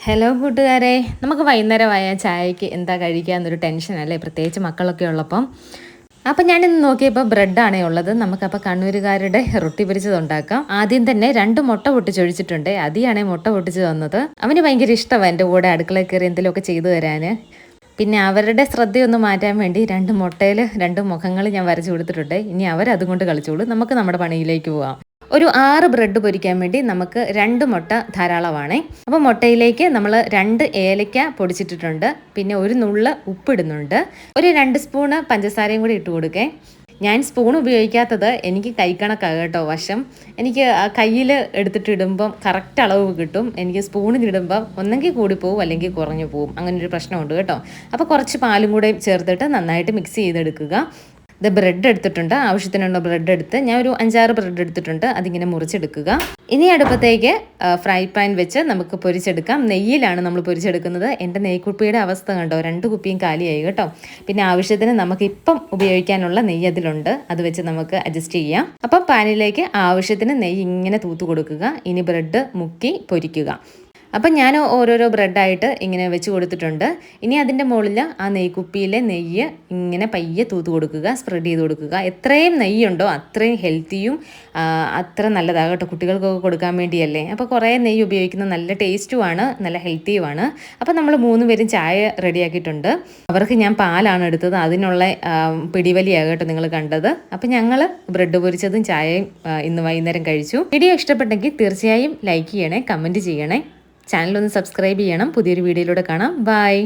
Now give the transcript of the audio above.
Hello കൂട്ടുകാരെ, നമുക്ക് വൈകുന്നേരമായ ചായക്ക് എന്താ കഴിക്കാമെന്നൊരു ടെൻഷനല്ലേ, പ്രത്യേകിച്ച് മക്കളൊക്കെ ഉള്ളപ്പം. അപ്പം ഞാനിന്ന് നോക്കിയപ്പോൾ ബ്രെഡാണേ ഉള്ളത്. നമുക്കപ്പോൾ കണ്ണൂരുകാരുടെ റൊട്ടി പൊരിച്ചത് ഉണ്ടാക്കാം. ആദ്യം തന്നെ 2 മുട്ട പൊട്ടിച്ചൊഴിച്ചിട്ടുണ്ട്. അതിയാണേ മുട്ട പൊട്ടിച്ച് തന്നത്. അവന് ഭയങ്കര ഇഷ്ടമാണ് എൻ്റെ കൂടെ അടുക്കളയിൽ കയറി എന്തെങ്കിലുമൊക്കെ ചെയ്തു തരാൻ. പിന്നെ അവരുടെ ശ്രദ്ധയൊന്ന് മാറ്റാൻ വേണ്ടി 2 മുട്ടയിൽ 2 മുഖങ്ങൾ ഞാൻ വരച്ചു കൊടുത്തിട്ടുണ്ട്. ഇനി അവരതുകൊണ്ട് കളിച്ചോളൂ. നമുക്ക് നമ്മുടെ പണിയിലേക്ക് പോവാം. ഒരു 6 ബ്രെഡ് പൊരിക്കാൻ വേണ്ടി നമുക്ക് 2 മുട്ട ധാരാളമാണേ. അപ്പോൾ മുട്ടയിലേക്ക് നമ്മൾ 2 ഏലക്ക പൊടിച്ചിട്ടിട്ടുണ്ട്. പിന്നെ ഒരു നുള്ള ഉപ്പിടുന്നുണ്ട്. ഒരു 2 സ്പൂണ് പഞ്ചസാരയും കൂടി ഇട്ട് കൊടുക്കേ. ഞാൻ സ്പൂൺ ഉപയോഗിക്കാത്തത് എനിക്ക് കൈക്കണക്കാണ് കേട്ടോ വശം. എനിക്ക് കയ്യിൽ എടുത്തിട്ട് ഇടുമ്പം കറക്റ്റ് അളവ് കിട്ടും. എനിക്ക് സ്പൂണിൽ ഇടുമ്പം ഒന്നെങ്കിൽ കൂടിപ്പോവും അല്ലെങ്കിൽ കുറഞ്ഞു പോവും. അങ്ങനൊരു പ്രശ്നമുണ്ട് കേട്ടോ. അപ്പോൾ കുറച്ച് പാലും കൂടെ ചേർത്തിട്ട് നന്നായിട്ട് മിക്സ് ചെയ്തെടുക്കുക. ഇത് ബ്രെഡ് എടുത്തിട്ടുണ്ട്, ആവശ്യത്തിനുള്ള ബ്രെഡ് എടുത്ത് ഞാൻ ഒരു 5-6 ബ്രെഡ് എടുത്തിട്ടുണ്ട്. അതിങ്ങനെ മുറിച്ചെടുക്കുക. ഇനി അടുപ്പത്തേക്ക് ഫ്രൈ പാൻ വെച്ച് നമുക്ക് പൊരിച്ചെടുക്കാം. നെയ്യിലാണ് നമ്മൾ പൊരിച്ചെടുക്കുന്നത്. എൻ്റെ നെയ്ക്കുപ്പിയുടെ അവസ്ഥ കണ്ടോ, 2 കുപ്പിയും കാലിയായി കേട്ടോ. പിന്നെ ആവശ്യത്തിന് നമുക്ക് ഇപ്പം ഉപയോഗിക്കാനുള്ള നെയ്യ് അതിലുണ്ട്, അത് വെച്ച് നമുക്ക് അഡ്ജസ്റ്റ് ചെയ്യാം. അപ്പം പാനിലേക്ക് ആവശ്യത്തിന് നെയ്യ് ഇങ്ങനെ തൂത്ത് കൊടുക്കുക. ഇനി ബ്രെഡ് മുക്കി പൊരിക്കുക. അപ്പം ഞാൻ ഓരോരോ ബ്രെഡായിട്ട് ഇങ്ങനെ വെച്ച് കൊടുത്തിട്ടുണ്ട്. ഇനി അതിൻ്റെ മുകളിൽ ആ നെയ്ക്കുപ്പിയിലെ നെയ്യ് ഇങ്ങനെ പയ്യെ തൂത്ത് കൊടുക്കുക, സ്പ്രെഡ് ചെയ്ത് കൊടുക്കുക. എത്രയും നെയ്യുണ്ടോ അത്രയും ഹെൽത്തിയും അത്ര നല്ലതാണ് കേട്ടോ, കുട്ടികൾക്കൊക്കെ കൊടുക്കാൻ വേണ്ടിയല്ലേ. അപ്പോൾ കുറേ നെയ്യ് ഉപയോഗിക്കുന്നത് നല്ല ടേസ്റ്റുമാണ്, നല്ല ഹെൽത്തിയുമാണ്. അപ്പോൾ നമ്മൾ 3 പേരും ചായ റെഡിയാക്കിയിട്ടുണ്ട്. അവർക്ക് ഞാൻ പാലാണ് എടുത്തത്, അതിനുള്ള പിടിവലിയാണ് കേട്ടോ നിങ്ങൾ കണ്ടത്. അപ്പം ഞങ്ങൾ ബ്രെഡ് പൊരിച്ചതും ചായയും ഇന്ന് വൈകുന്നേരം കഴിച്ചു. വീഡിയോ ഇഷ്ടപ്പെട്ടെങ്കിൽ തീർച്ചയായും ലൈക്ക് ചെയ്യണേ, കമൻറ്റ് ചെയ്യണേ. ചാനലൊന്ന് സബ്സ്ക്രൈബ് ചെയ്യണം. പുതിയൊരു വീഡിയോയിലൂടെ കാണാം. ബൈ.